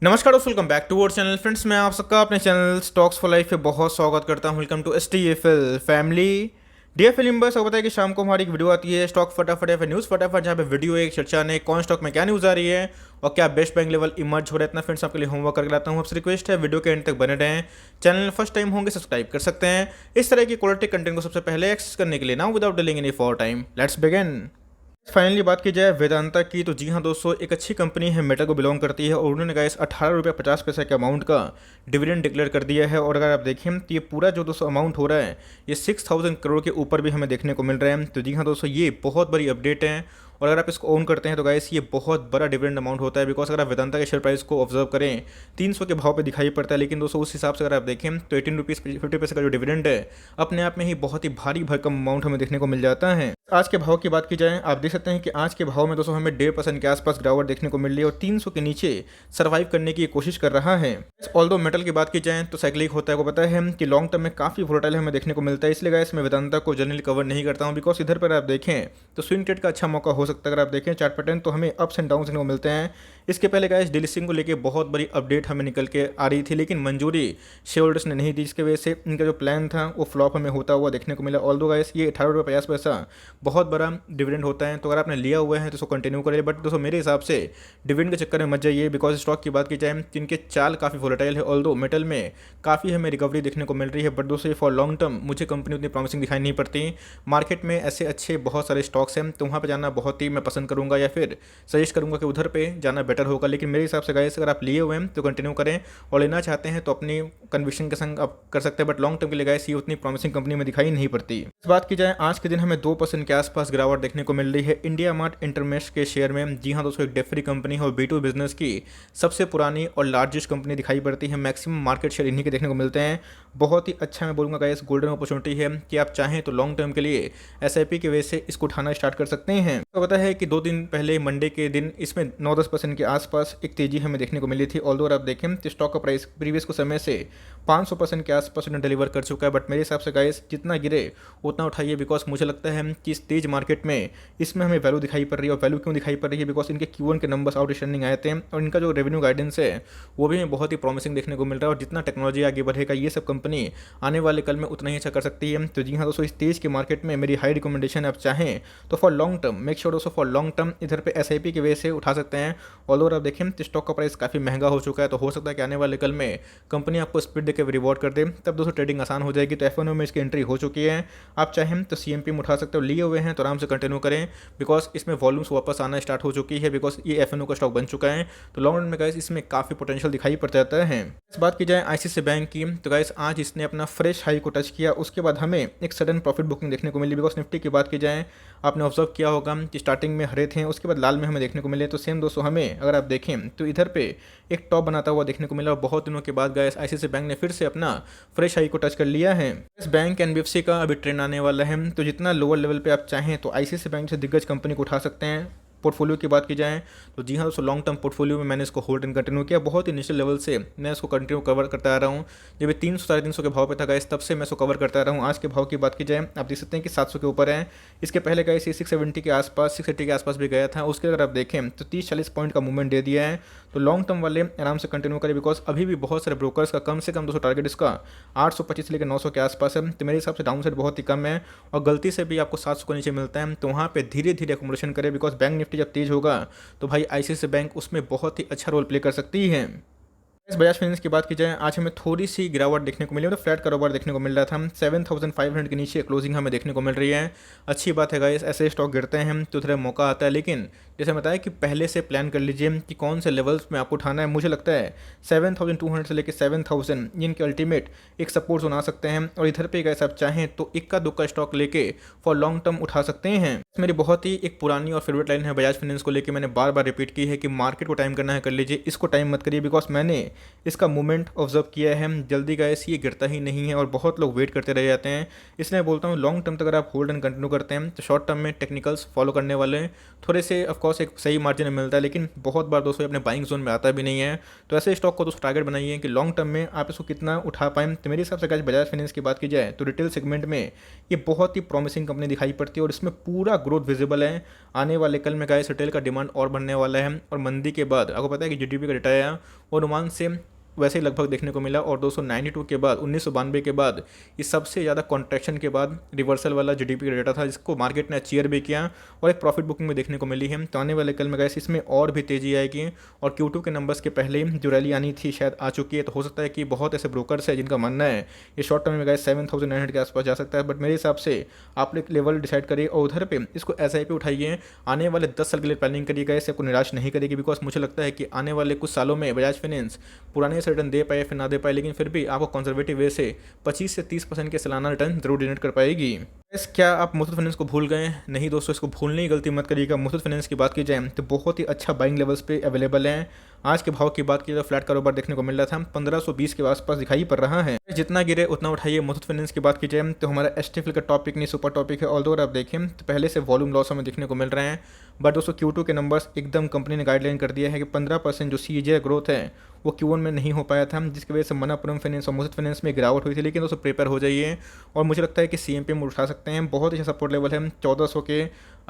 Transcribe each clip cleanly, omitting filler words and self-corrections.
नमस्कार दोस्तों, welcome back to our channel. Friends, मैं आप सबका अपने चैनल स्टॉक्स फॉर लाइफ पे बहुत स्वागत करता हूं। Welcome to STFL family. Dear film buffs आपको पता है कि शाम को हमारी एक वीडियो आती है स्टॉक फटाफट या फिर न्यूज़ फटाफट, जहाँ पे वीडियो एक चर्चा ने कौन स्टॉक में क्या न्यूज़ आ रही है और क्या बेस्ट बैंक लेवल इमर्ज हो रहा है। इतना फ्रेंड्स आपके लिए होमवर्क करके लाता हूँ। आपसे रिक्वेस्ट है वीडियो के एंड तक बने रहें। चैनल फर्स्ट टाइम होंगे सब्सक्राइब कर सकते हैं इस तरह की क्वालिटी कंटेंट को सबसे पहले एक्सेस करने के लिए। Now without delaying any for time, let's begin. Finally बात की जाए वेदांता की, तो जी हाँ दोस्तों, एक अच्छी कंपनी है, मेटा को बिलोंग करती है और उन्होंने गाइस 18 रुपये 50 पैसे के अमाउंट का डिविडेंड डिक्लेयर कर दिया है। और अगर आप देखें तो ये पूरा जो दोस्तों अमाउंट हो रहा है ये 6000 करोड़ के ऊपर भी हमें देखने को मिल रहा है। तो जी हाँ दोस्तों, ये बहुत बड़ी अपडेट है और अगर आप इसको ओन करते हैं तो गाइस ये बहुत बड़ा डिविडेंड अमाउंट होता है। बिकॉज अगर आप वेदांता के शेयर प्राइस को ऑब्जर्व करें 300 के भाव पे दिखाई पड़ता है, लेकिन दोस्तों उस हिसाब से अगर आप देखें तो 18 रुपीज़ 50 पैसे का जो डिविडेंड है अपने आप में ही बहुत ही भारी भरकम अमाउंट हमें देखने को मिल जाता है। आज के भाव की बात की जाए, आप देख सकते हैं कि आज के भाव में दोस्तों हमें 1.5% के आसपास गिरावट देखने को मिल रही है और 300 के नीचे सर्वाइव करने की कोशिश कर रहा है। ऑल्दो मेटल की बात की जाए तो साइक्लिक होता है, को पता है कि लॉन्ग टर्म में काफी वोलेटाइल हमें देखने को मिलता है। इसलिए गाइस मैं वेदांता को जनरली कवर नहीं करता हूं। बिकॉज इधर पर आप देखें तो स्विंग ट्रेड का अच्छा मौका हो सकता है। अगर आप देखें चार्ट पैटर्न तो हमें अप्स एंड डाउन देखने को मिलते हैं। इसके पहले गाइस डिलिस्टिंग को लेकर बहुत बड़ी अपडेट हमें निकल के आ रही थी, लेकिन मंजूरी शेयर होल्डर्स ने नहीं दी, जिसकी वजह से इनका जो प्लान था वो फ्लॉप हमें होता हुआ देखने को मिला। ऑल्दो गाइस ये 18 रुपये 50 पैसा बहुत बड़ा डिविडेंड होता है, तो अगर आपने लिया हुआ है तो उसको कंटिन्यू करिए। बट दोस्तों मेरे हिसाब से डिविडेंड के चक्कर में मत जाइए। बिकॉज स्टॉक की बात की जाए तो इनके चाल काफ़ी वोलेटाइल है। ऑल्दो मेटल में काफ़ी हमें रिकवरी देखने को मिल रही है, बट दोस्तों फॉर लॉन्ग टर्म मुझे कंपनी उतनी प्रॉमिसिंग दिखाई नहीं पड़ती। मार्केट में ऐसे अच्छे बहुत सारे स्टॉक्स हैं, तो वहाँ पर जाना बहुत ही मैं पसंद करूँगा या फिर सजेस्ट करूँगा कि उधर पे जाना बेटर होगा। लेकिन मेरे हिसाब से गाइस अगर आप लिए हुए हैं तो कंटिन्यू करें और लेना चाहते हैं तो अपनी कन्विक्शन के संग आप कर सकते हैं। बट लॉन्ग टर्म के लिए गाइस ये उतनी प्रॉमिसिंग कंपनी में दिखाई नहीं पड़ती। इस बात की जाए आज के दिन हमें 2% के आसपास गिरावट देखने को मिल रही है इंडिया मार्ट इंटरमेश के शेयर में। जी हाँ दोस्तों, एक डेफरी कंपनी है और B2 बिजनेस की सबसे पुरानी और लार्जेस्ट कंपनी दिखाई पड़ती है। मैक्सिमम मार्केट शेयर इन्हीं के देखने को मिलते हैं। बहुत ही अच्छा मैं बोलूँगा गाइस गोल्डन अपॉर्चुनिटी है कि आप चाहें तो लॉन्ग टर्म के लिए SIP की वजह से इसको उठाना स्टार्ट कर सकते हैं। तो पता है कि 2 दिन पहले मंडे के दिन इसमें 9-10% के आसपास एक तेजी हमें देखने को मिली थी। ऑल्दो आप देखें तो स्टॉक का प्राइस प्रीवियस कुछ समय से 500% के आसपास उन्हें डिलीवर कर चुका है। बट मेरे हिसाब से गाइस जितना गिरे उतना उठाइए। बिकॉज मुझे लगता है कि इस तेज मार्केट में इसमें हमें वैल्यू दिखाई पड़ रही है। और वैल्यू क्यों दिखाई पड़ रही है? बिकॉज इनके Q1 के नंबर्स आउटस्टैंडिंग आए थे और इनका जो रेवेन्यू गाइडेंस है वो भी हमें बहुत ही प्रॉमिसिंग देखने को मिल रहा है। और जितना टेक्नोलॉजी आगे बढ़ेगा ये सब कंपनी आने वाले कल में उतना ही अच्छा कर सकती है। तो जी हाँ दोस्तों, इस तेज के मार्केट में मेरी हाई रिकमेंडेशन आप चाहें तो for long term make sure दोस्तों फॉर लॉन्ग टर्म इधर पे SIP की वजह से उठा सकते हैं। ऑल आप देखें तो स्टॉक का प्राइस काफ़ी महंगा हो चुका है, तो हो सकता है कि आने वाले कल में कंपनी आपको स्पीड देकर रिवॉर्ड कर दे, तब दोस्तों ट्रेडिंग आसान हो जाएगी। तो F1 में इसकी एंट्री हो चुकी है। आप चाहें तो CMP में उठा सकते हो, लिए हुए हैं तो आराम से कंटिन्यू करें। बिकॉज इसमें वॉल्यूम्स वापस आना स्टार्ट हो चुकी है। बिकॉज ये F1 का स्टॉक बन चुका है, तो लॉन्ग रन में गाइस इसमें काफ़ी पोटेंशियल दिखाई पड़ जाता है। इस बात की जाए ICICI बैंक की, तो गाइस आज इसने अपना फ्रेश हाई को टच किया, उसके बाद हमें एक सडन प्रॉफिट बुकिंग देखने को मिली। बिकॉज निफ्टी की बात की जाए आपने ऑब्जर्व किया होगा कि स्टार्टिंग में हरे थे, उसके बाद लाल में हमें देखने को मिले। तो सेम दोस्तों हमें अगर आप देखें तो इधर पे एक टॉप बनाता हुआ देखने को मिला और बहुत दिनों के बाद गाइस ICICI बैंक ने फिर से अपना फ्रेश हाई को टच कर लिया है। इस बैंक NBFC का अभी ट्रेंड आने वाला है, तो जितना लोअर लेवल पे आप चाहें तो ICICI बैंक से दिग्गज कंपनी को उठा सकते हैं। पोर्टफोलियो की बात की जाए तो जी हाँ दोस्तों, लॉन्ग टर्म पोर्टफोलियो में मैंने इसको होल्ड एंड कंटिन्यू किया। बहुत इनिशियल लेवल से मैं इसको कंटिन्यू कवर करता आ रहा हूँ। जब ये 300-350 के भाव पे था गाइस, तब से मैं इसको कवर करता आ रहा हूँ। आज के भाव की बात की जाए आप देख सकते हैं कि 700 के ऊपर है। इसके पहले गाइस ये 670 के आसपास 680 के आसपास भी गया था। उसके अगर आप देखें तो 30-40 पॉइंट का मूवमेंट दे दिया है। तो लॉन्ग टर्म वाले आराम से कंटिन्यू करें। बिकॉज अभी भी बहुत सारे ब्रोकर्स का कम से कम दोस्तों टारगेट इसका 825 से लेकर 900 के आसपास है। तो मेरे हिसाब से डाउन साइड बहुत ही कम है और गलती से भी आपको 700 के नीचे मिलता है तो वहाँ पे धीरे धीरे अकोमोडेशन करें। बिकॉज बैंक निफ्टी जब तेज होगा तो भाई ICICI बैंक उसमें बहुत ही अच्छा रोल प्ले कर सकती है। इस बजाज फाइनेंस की बात की जाए आज हमें थोड़ी सी गिरावट देखने को मिली, मतलब फ्लैट कारोबार देखने को मिल रहा था। 7500 के नीचे क्लोजिंग हमें देखने को मिल रही है। अच्छी बात है गाइस, ऐसे स्टॉक गिरते हैं तो थोड़ा मौका आता है। लेकिन जैसे बताया कि पहले से प्लान कर लीजिए कि कौन से लेवल्स में आपको उठाना है। मुझे लगता है 7200 से लेकर 7000 ये इनके अल्टीमेट एक सपोर्ट जोन आ सकते हैं। और इधर पे गाइस आप चाहें तो इक्का दुक्का स्टॉक लेके फॉर लॉन्ग टर्म उठा सकते हैं। मेरी बहुत ही एक पुरानी और फेवरेट लाइन है बजाज फाइनेंस को लेकर, मैंने बार बार रिपीट की है कि मार्केट को टाइम करना है कर लीजिए, इसको टाइम मत करिए। बिकॉज मैंने इसका मूवमेंट ऑब्जर्व किया है, जल्दी गाइस ये गिरता ही नहीं है और बहुत लोग वेट करते रह जाते हैं। इसलिए बोलता हूँ लॉन्ग टर्म तक अगर आप होल्ड एंड कंटिन्यू करते हैं तो शॉर्ट टर्म में टेक्निकल्स फॉलो करने वाले थोड़े से ऑफकोर्स एक सही मार्जिन मिलता है, लेकिन बहुत बार दोस्तों अपने बाइंग जोन में आता भी नहीं है। तो ऐसे स्टॉक को दोस्तों टारगेट बनाइए कि लॉन्ग टर्म में आप इसको कितना उठा पाएँ। तो मेरे हिसाब से गाइस बजाज फाइनेंस की बात की जाए तो रिटेल सेगमेंट में ये बहुत ही प्रॉमिसिंग कंपनी दिखाई पड़ती है और इसमें पूरा ग्रोथ विजिबल है। आने वाले कल में गाइस रिटेल का डिमांड और बढ़ने वाला है और मंदी के बाद आपको पता है कि जीडीपी का डेटा आया और अनुमान से वैसे ही लगभग देखने को मिला। और 292 के बाद 1992 के बाद ये सबसे ज़्यादा कॉन्ट्रैक्शन के बाद रिवर्सल वाला जीडीपी का डेटा था, जिसको मार्केट ने अचीवर भी किया और एक प्रॉफिट बुकिंग में देखने को मिली है। तो आने वाले कल में गाइस इसमें और भी तेज़ी आएगी और Q2 के नंबर्स के पहले जो रैली आनी थी शायद आ चुकी है। तो हो सकता है कि बहुत ऐसे ब्रोकर्स हैं जिनका मानना है ये शॉर्ट टर्म में गाइस 7900 के आसपास जा सकता है। बट मेरे हिसाब से आप एक लेवल डिसाइड करिए और उधर पे इसको SIP उठाइए। आने वाले 10 साल के लिए प्लानिंग करिए गाइस, आपको निराश नहीं करेगी। बिकॉज मुझे लगता है कि आने वाले कुछ सालों में बजाज फाइनेंस पुराने से रिटर्न दे पाए फिर ना दे पाए, लेकिन फिर भी आपको कंजर्वेटिव वे से 25 से 30% के सालाना रिटर्न जरूर जनरेट कर पाएगी। क्या आप मुथूट फाइनेंस को भूल गए? नहीं दोस्तों, इसको भूलने की गलती मत करिएगा। मुथूट फाइनेंस की बात की जाए तो बहुत ही अच्छा बाइंग लेवल्स पे अवेलेबल है। आज के भाव की बात की जाए तो फ्लैट कारोबार देखने को मिल रहा था, 1520 के आसपास दिखाई पड़ रहा है। जितना गिरे उतना उठाइए। मुथूट फाइनेंस की बात की जाए तो हमारा एसटीएफएल का टॉपिक नहीं सुपर टॉपिक है। ऑल्दो आप देखें तो पहले से वॉल्यूम लॉस हमें देखने को मिल रहे हैं। बट दोस्तों Q2 के नंबर्स एकदम कंपनी ने गाइडलाइन कर दिया है कि 15% जो CAGR ग्रोथ है वो Q1 में नहीं हो पाया था, जिसकी वजह से मनापुरम फाइनेंस और मुथूट फाइनेंस में गिरावट हुई थी। लेकिन दोस्तों प्रिपेयर हो जाइए और मुझे लगता है कि CMP में उठा सकते हैं। बहुत अच्छा सपोर्ट लेवल है 1400 के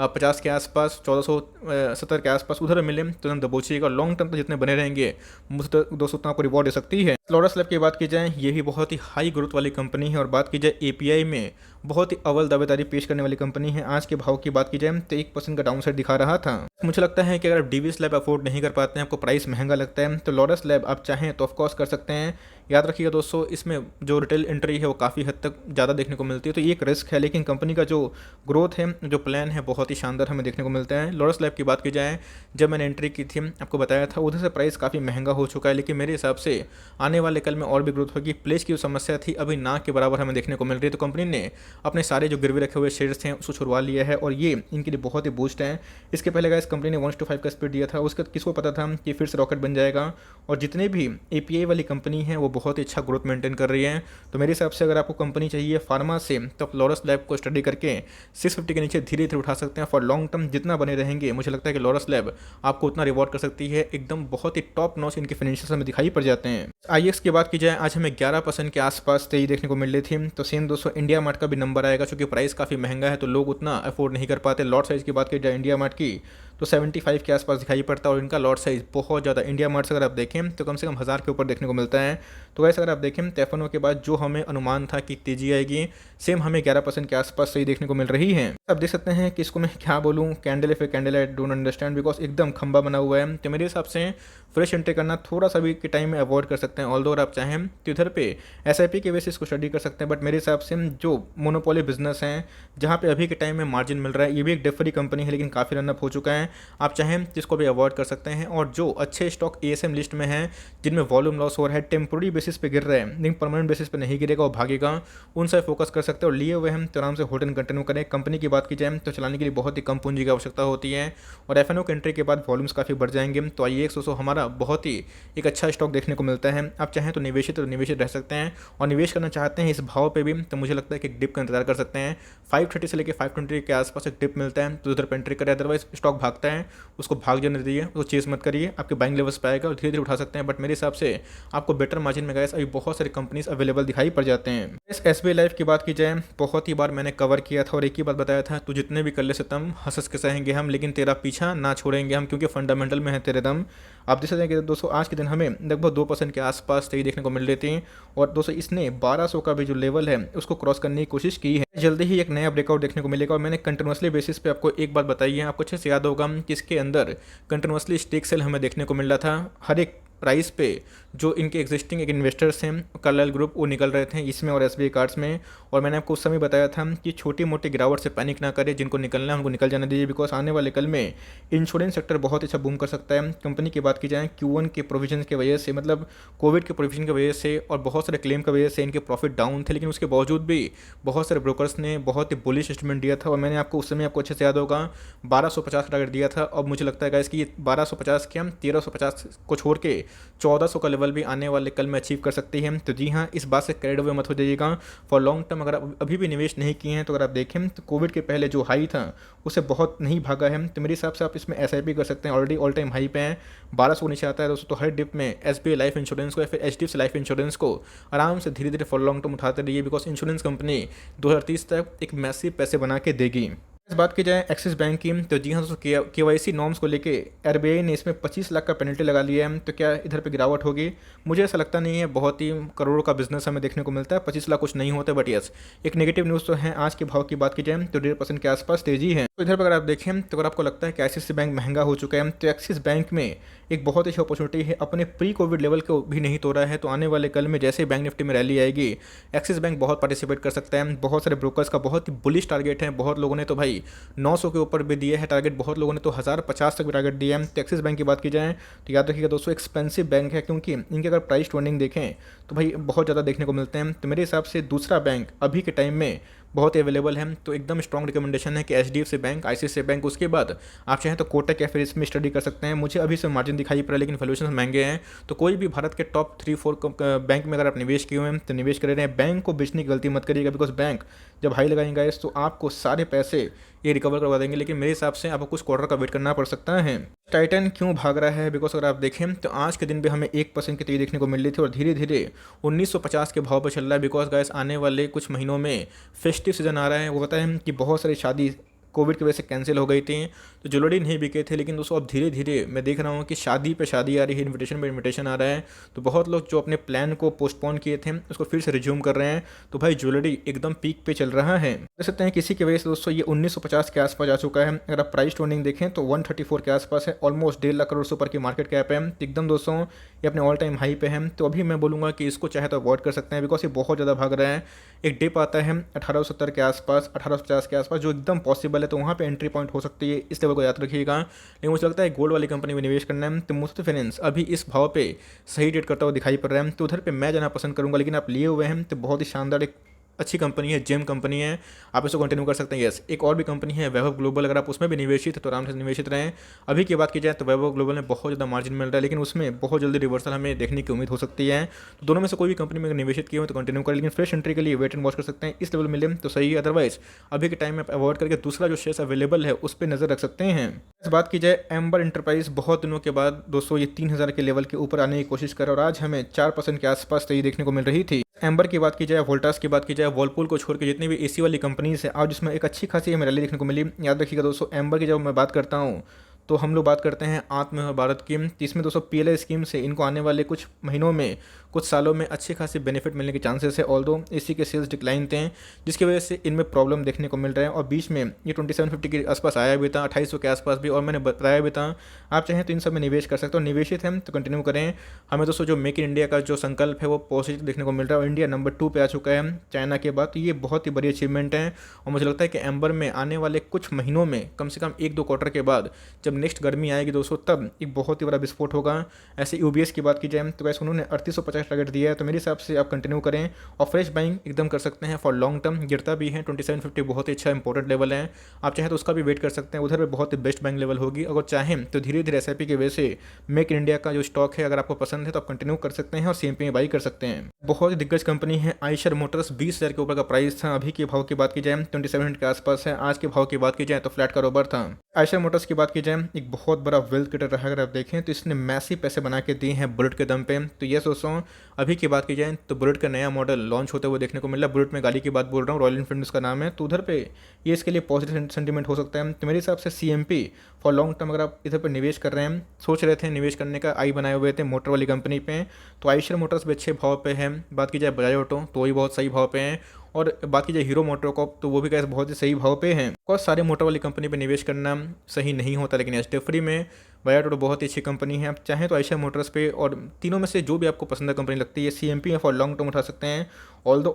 50 के आसपास, 1470 के आसपास उधर मिले तो दबोचिएगा। लॉन्ग टर्म तो जितने बने रहेंगे दोस्तों उतना आपको रिवॉर्ड दे सकती है। लॉरस लैब की बात की जाए ये भी बहुत ही हाई ग्रोथ वाली कंपनी है और बात की जाए API में बहुत ही अव्वल दावेदारी पेश करने वाली कंपनी है। आज के भाव की बात की जाए तो 1% का डाउन साइड दिखा रहा था। मुझे लगता है कि अगर आप डीवीएस लैब अफोर्ड नहीं कर पाते हैं, आपको प्राइस महंगा लगता है, तो लॉरस लैब आप चाहें तो ऑफकोर्स कर सकते हैं। याद रखिएगा दोस्तों इसमें जो रिटेल एंट्री है वो काफ़ी हद तक ज़्यादा देखने को मिलती है, तो ये एक रिस्क है। लेकिन कंपनी का जो ग्रोथ है, जो प्लान है, बहुत ही शानदार हमें देखने को मिलता है। लॉरस लैब की बात की जाए, जब मैंने एंट्री की थी आपको बताया था उधर से प्राइस काफ़ी महंगा हो चुका है, लेकिन मेरे हिसाब से आने वाले कल में और भी ग्रोथ होगी। प्लेस की जो समस्या थी अभी ना के बराबर हमें देखने को मिल रही है। तो कंपनी ने अपने सारे जो गिरवी रखे हुए शेयर्स हैं उसको छुड़वा लिया है और ये इनके लिए बहुत ही बूस्ट है। इसके पहले गाइस कंपनी ने 1:5 का स्पीड दिया था, उसका किसको पता था कि फिर से रॉकेट बन जाएगा। और जितने भी API वाली कंपनी है वो बहुत ही अच्छा ग्रोथ मेंटेन कर रही है। तो मेरे हिसाब से अगर आपको कंपनी चाहिए फार्मा से तो आप लॉरस लैब को स्टडी करके 650 के नीचे धीरे धीरे उठा सकते हैं। फॉर लॉन्ग टर्म जितना बने रहेंगे मुझे लगता है कि लॉरस लैब आपको उतना रिवॉर्ड कर सकती है। एकदम बहुत ही टॉप नॉच इनके फाइनेंशियल हमें दिखाई पड़ जाते हैं। IEX की बात की जाए आज हमें 11% के आसपास तेजी देखने को मिल रही थी। तो सेम दोस्तों इंडिया मार्ट का भी नंबर आएगा, क्योंकि प्राइस काफ़ी महंगा है तो लोग उतना अफोर्ड नहीं कर पाते। लॉट साइज़ की बात की जाए इंडिया मार्ट की तो 75 के आसपास दिखाई पड़ता है और इनका लॉट साइज़ बहुत ज़्यादा इंडिया मार्ट से अगर आप देखें तो कम से कम 1000 के ऊपर देखने को मिलता है। तो वैसे अगर आप देखें तो F1O के बाद जो हमें अनुमान था कि तेजी आएगी, सेम हमें 11% के आसपास सही देखने को मिल रही है। आप देख सकते हैं कि इसको मैं क्या बोलूँ, candle if a candle I don't understand, because एकदम खंबा बना हुआ है। तो मेरे हिसाब से फ्रेश एंट्री करना थोड़ा सा भी के टाइम में अवॉइड कर सकते हैं। ऑल्दो अगर आप चाहें तो इधर पे SIP के बेसिस को स्टडी कर सकते हैं। बट मेरे हिसाब से जो मोनोपोली बिजनेस हैं जहाँ पे अभी के टाइम में मार्जिन मिल रहा है, ये भी एक डेट फ्री कंपनी है लेकिन काफ़ी रनअप हो चुका है। आप चाहें जिसको भी अवॉइड कर सकते हैं। और जो अच्छे स्टॉक ASM लिस्ट में हैं जिनमें वॉल्यूम लॉस हो रहा है, टेम्पोरी बेसिस पे गिर रहे हैं लेकिन परमानेंट बेसिस पे नहीं गिरेगा और भागेगा, उन सब फोकस कर सकते हैं। और लिए हुए हम तो आराम से होल्ड एंड कंटिन्यू करें। कंपनी की बात की जाए तो चलाने के लिए बहुत ही कम पूंजी की आवश्यकता होती है और FNO के एंट्री के बाद वॉल्यूम्स काफ़ी बढ़ जाएंगे। तो IEX हमारा बहुत ही एक अच्छा स्टॉक देखने को मिलता है। आप चाहें तो निवेशित रह सकते हैं और निवेश करना चाहते हैं इस भाव पे भी तो मुझे लगता है कि एक डिप का इंतजार कर सकते हैं। 530 से लेकर 520 के आसपास एक डिप मिलता है तो उधर पर एंट्री करें। अदरवाइज स्टॉक भागता है उसको भाग जाने दीजिए, उसको चेस मत करिए, आपके बाइंग लेवल्स पे आएगा और धीरे धीरे उठा सकते हैं। बट मेरे हिसाब से आपको बेटर मार्जिन में गाइस अभी बहुत सारी कंपनीज अवेलेबल दिखाई पड़ जाते हैं। इस SBI लाइफ की बात की जाए बहुत ही बार मैंने कवर किया था और एक ही बात बताया था, तू जितने भी कर ले सितम हंस के सहेंगे हम, लेकिन तेरा पीछा ना छोड़ेंगे हम, क्योंकि फंडामेंटल में है तेरे दम। आप देख सकते हैं कि दोस्तों आज के दिन हमें लगभग 2% के आसपास तेजी देखने को मिल रही थी और दोस्तों इसने 1200 का भी जो लेवल है उसको क्रॉस करने की कोशिश की है। जल्दी ही एक नया ब्रेकआउट देखने को मिलेगा और मैंने कंटिन्यूसली बेसिस पे आपको एक बात बताई है, आपको अच्छे से याद होगा कि इसके अंदर कंटिन्यूसली स्टेक सेल हमें देखने को मिल रहा था। हर एक प्राइस पे जो इनके एग्जिस्टिंग एक इन्वेस्टर्स हैं कार्लाइल ग्रुप वो निकल रहे थे इसमें और SBI कार्ड्स में। और मैंने आपको उस समय बताया था कि छोटी मोटी गिरावट से पैनिक ना करें, जिनको निकलना है उनको निकल जाने दीजिए, बिकॉज आने वाले कल में इंश्योरेंस सेक्टर बहुत अच्छा बूम कर सकता है। कंपनी की बात की जाए Q1 के प्रोविजन की वजह से, मतलब कोविड के प्रोविजन की वजह से और बहुत सारे क्लेम की वजह से इनके प्रॉफिट डाउन थे, लेकिन उसके बावजूद भी बहुत सारे ब्रोकर्स ने बहुत ही बुलिश एस्टीमेट दिया था और मैंने आपको उस समय आपको अच्छे से याद होगा 1250 का टारगेट दिया था। और मुझे लगता है गाइस कि ये 1250 के हम 1350 को छोड़ के 1400 का लेवल लेवल भी आने वाले कल में अचीव कर सकती है। तो जी हाँ, इस बात से कैरिड अवे मत हो जाइएगा। फॉर लॉन्ग टर्म अगर आप अभी भी निवेश नहीं किए हैं तो अगर आप देखें तो कोविड के पहले जो हाई था उससे बहुत नहीं भागा है। तो मेरे हिसाब से आप इसमें SIP कर सकते हैं, ऑलरेडी ऑल टाइम हाई पे हैं, 1200 को नीचे आता है दोस्तों। तो हर डिप में SBI लाइफ इंश्योरेंस को या फिर HDFC लाइफ इंश्योरेंस को आराम से धीरे धीरे फॉर लॉन्ग टर्म उठाते रहिए, बिकॉज इंश्योरेंस कंपनी 2030 तक एक मैसिव पैसे बना के देगी। इस बात की जाए एक्सिस बैंक की, तो जी हाँ दोस्तों, KYC नॉर्म्स को लेके RBI ने इसमें 25 लाख का पेनल्टी लगा लिया है। तो क्या इधर पे गिरावट होगी? मुझे ऐसा लगता नहीं है। बहुत ही करोड़ों का बिजनेस हमें देखने को मिलता है, 25 लाख कुछ नहीं होता। बट यस, एक नेगेटिव न्यूज़ तो है। आज के भाव की बात की जाए तो 1.5% के आसपास तेजी है। तो इधर पर अगर आप देखें तो अगर आपको लगता है कि ICICI बैंक महंगा हो चुका है, तो एक्सिस बैंक में एक बहुत अच्छी अपॉर्चुनिटी है, अपने प्री कोविड लेवल को भी नहीं तोड़ा है। तो आने वाले कल में जैसे बैंक निफ्टी में रैली आएगी, एक्सिस बैंक बहुत पार्टिसिपेट कर सकता है। बहुत सारे ब्रोकर्स का बहुत ही बुलिश टारगेट है। बहुत लोगों ने तो भाई 900 के ऊपर भी दिए है टारगेट, बहुत लोगों ने तो 1050 तक भी टारगेट दिया है। तो एक्सिस बैंक की बात की जाए तो याद रखिएगा दोस्तों, एक्सपेंसिव बैंक है, क्योंकि इनके अगर प्राइस टू अर्निंग देखें तो भाई बहुत ज़्यादा देखने को मिलते हैं। तो मेरे हिसाब से दूसरा बैंक अभी के टाइम में बहुत ही अवेलेबल है। तो एकदम स्ट्रॉन्ग रिकमेंडेशन है कि HDFC बैंक, ICICI बैंक, उसके बाद आप चाहें तो कोटक या फिर इसमें स्टडी कर सकते हैं। मुझे अभी से मार्जिन दिखाई पड़ रहा है, लेकिन वैल्यूएशन महंगे हैं। तो कोई भी भारत के टॉप 3-4 बैंक में अगर आप निवेश किए हुए हैं तो निवेश कर रहे हैं। बैंक को बेचने की गलती मत करिएगा, बिकॉज बैंक जब हाई लगाएंगे तो आपको सारे पैसे ये रिकवर करवा देंगे। लेकिन मेरे हिसाब से आपको कुछ क्वार्टर का वेट करना पड़ सकता है। टाइटन क्यों भाग रहा है? बिकॉज अगर आप देखें तो आज के दिन भी हमें 1% की तेजी देखने को मिल रही थी और धीरे धीरे 1950 के भाव पर चल रहा है। बिकॉज गाइस, आने वाले कुछ महीनों में फेस्टिव सीजन आ रहा है। वो पता है कि बहुत सारी शादी कोविड की वजह से कैंसिल हो गई थी, तो ज्वेलरी नहीं बिके थे। लेकिन दोस्तों अब धीरे धीरे मैं देख रहा हूँ कि शादी पे शादी आ रही है, इन्विटेशन पे इन्विटेशन आ रहा है। तो बहुत लोग जो अपने प्लान को पोस्टपोन किए थे उसको फिर से रिज्यूम कर रहे हैं। तो भाई ज्वेलरी एकदम पीक पे चल रहा है। देख सकते हैं किसी की वजह से दोस्तों ये 1950 के आसपास आ चुका है। अगर आप प्राइस टू अर्निंग देखें तो 134 के आसपास है, ऑलमोस्ट 1.5 लाख करोड़ से ऊपर की मार्केट कैप है। एकदम दोस्तों ये अपने ऑल टाइम हाई पे है। तो अभी मैं बोलूँगा कि इसको चाहे तो अवॉइड कर सकते हैं, बिकॉज ये बहुत ज़्यादा भाग रहा है। एक डिप आता है 1870 के आसपास, 1850 के आसपास, जो एकदम पॉसिबल है। तो वहाँ पे एंट्री पॉइंट हो सकती है, इस लेवल को याद रखिएगा। लेकिन मुझे लगता है गोल्ड वाली कंपनी में निवेश करना है। तो मुथूट फाइनेंस अभी इस भाव पे सही ट्रेड करता हुआ दिखाई पड़ रहा है। तो उधर पे मैं जाना पसंद करूंगा। लेकिन आप लिए हुए हैं तो बहुत ही शानदार एक अच्छी कंपनी है, जेम कंपनी है, आप इसको कंटिन्यू कर सकते हैं। यस, एक और भी कंपनी है वैभव ग्लोबल, अगर आप उसमें भी निवेशित है तो आराम से निवेशित रहें। अभी की बात की जाए तो वैभव ग्लोबल में बहुत ज़्यादा मार्जिन मिल रहा है, लेकिन उसमें बहुत जल्दी रिवर्सल हमें देखने की उम्मीद हो सकती है। तो दोनों में से कोई भी कंपनी में अगर निवेशित किए हो तो कंटिन्यू करें, लेकिन फ्रेश एंट्री के लिए वेट एंड वॉच कर सकते हैं। इस लेवल मिले तो सही है, अदरवाइज अभी के टाइम में अवॉइड करके दूसरा जो शेयर अवेलेबल है उस पर नजर रख सकते हैं। इस बात की जाए एम्बर इंटरप्राइज बहुत दिनों के बाद दोस्तों ये 3000 के लेवल के ऊपर आने की कोशिश कर, और आज हमें 4% के आसपास तेजी देखने को मिल रही थी। एम्बर की बात की जाए, वोल्टास की बात की जाए, वर्लपूल को छोड़ के जितनी भी AC वाली कंपनीज है आज इसमें एक अच्छी खासी हमें रैली देखने को मिली। याद रखिएगा दोस्तों, एम्बर की जब मैं बात करता हूँ तो हम लोग बात करते हैं आत्मनिर्भर भारत की। इसमें दोस्तों PLI स्कीम से इनको आने वाले कुछ महीनों में, कुछ सालों में अच्छी खासी बेनिफिट मिलने के चांसेस है। ऑल्दो AC के सेल्स डिक्लाइन थे, जिसकी वजह से इनमें प्रॉब्लम देखने को मिल रहा है। और बीच में ये 2750 के आसपास आया भी था, 2800 के आसपास भी, और मैंने बताया भी था आप चाहें तो इन सब में निवेश कर सकते हो। निवेशित हैं तो कंटिन्यू करें। हमें दोस्तों जो मेक इन इंडिया का जो संकल्प है वो पॉजिटिव देखने को मिल रहा है, और इंडिया नंबर 2 पे आ चुका है चाइना के बाद। तो ये बहुत ही बड़ी अचीवमेंट है, और मुझे लगता है कि एम्बर में आने वाले कुछ महीनों में, कम से कम 1-2 क्वार्टर के बाद जब नेक्स्ट गर्मी आएगी दोस्तों, तब एक बहुत ही बड़ा विस्फोट होगा। ऐसे UBS की बात की जाए तो वैसे उन्होंने 3850 टारगेट दिया है। तो मेरे हिसाब से आप कंटिन्यू करें और फ्रेश बाइंग एकदम कर सकते हैं फॉर लॉन्ग टर्म। गिरता भी है 2750, बहुत ही अच्छा इंपॉर्टेंट लेवल है। आप चाहें तो उसका भी वेट कर सकते हैं, उधर भी बहुत ही बेस्ट बाइंग लेवल होगी। अगर चाहें तो धीरे धीरे SIP की वजह से मेक इन इंडिया का जो स्टॉक है अगर आपको पसंद है तो आप कंटिन्यू कर सकते हैं और CMP में बाई कर सकते हैं। बहुत ही दिग्गज कंपनी है आइशर मोटर्स, 20,000 के ऊपर का प्राइस था। अभी के भाव की बात की जाए 2700 के आसपास है। आज के भाव की बात की जाए तो फ्लैट कारोबार था। आइशर मोटर्स की बात की जाए एक बहुत बड़ा वेल्थ क्रिएटर रहा। अगर आप देखें तो इसने मैसिव पैसे बना के दिए हैं बुलेट के दम पे। तो ये दोस्तों अभी की बात की जाए तो बुलेट का नया मॉडल लॉन्च होते हुए देखने को मिला। बुलेट में गाड़ी की बात बोल रहा हूँ, रॉयल एनफील्ड उसका नाम है। तो उधर पे ये इसके लिए पॉजिटिव सेंटीमेंट हो सकता है। तो मेरे हिसाब से CMP फॉर लॉन्ग टर्म अगर आप इधर पर निवेश कर रहे हैं, सोच रहे थे निवेश करने का, आई बनाए हुए थे मोटर वाली कंपनी पे, तो आइशर मोटर्स भी अच्छे भाव पे है। बात की जाए बजाज ऑटो तो वही बहुत सही भाव पे हैं, और बाकी जो हीरो मोटर कॉप तो वो भी कैसे बहुत ही सही भाव पे हैं। और सारे मोटर वाली कंपनी पे निवेश करना सही नहीं होता, लेकिन एचडीएफसी में बजाज ऑटो बहुत ही अच्छी कंपनी है। आप चाहें तो आइशर मोटर्स पे, और तीनों में से जो भी आपको पसंद कंपनी लगती है, CMP में फॉर लॉन्ग टर्म उठा सकते हैं। ऑल्दो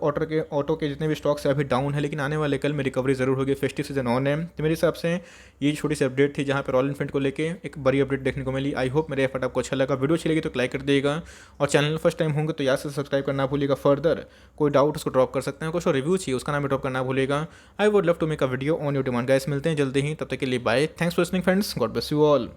ऑटो के जितने भी स्टॉक्स है अभी डाउन है, लेकिन आने वाले कल में रिकवरी जरूर होगी। फेस्टिव सीजन ऑन है। तो मेरे हिसाब से ये छोटी सी अपडेट थी जहाँ पर रॉयल एनफील्ड को लेके एक बड़ी अपडेट देखने को मिली। आई होप मेरे एफर्ट आपको अच्छा लगा। वीडियो अच्छी लगी तो लाइक कर दिएगा, और चैनल फर्स्ट टाइम होंगे तो याद से सब्सक्राइब करना भूलिएगा। फर्दर कोई डाउट उसको ड्रॉप कर सकते हैं, कुछ रिव्यू चाहिए उसका नाम ड्रॉप करना भूलिएगा। I would love to make a video on your demand. Guys मिलते हैं जल्दी ही, तब तक के लिए bye. Thanks for listening friends, God bless you all.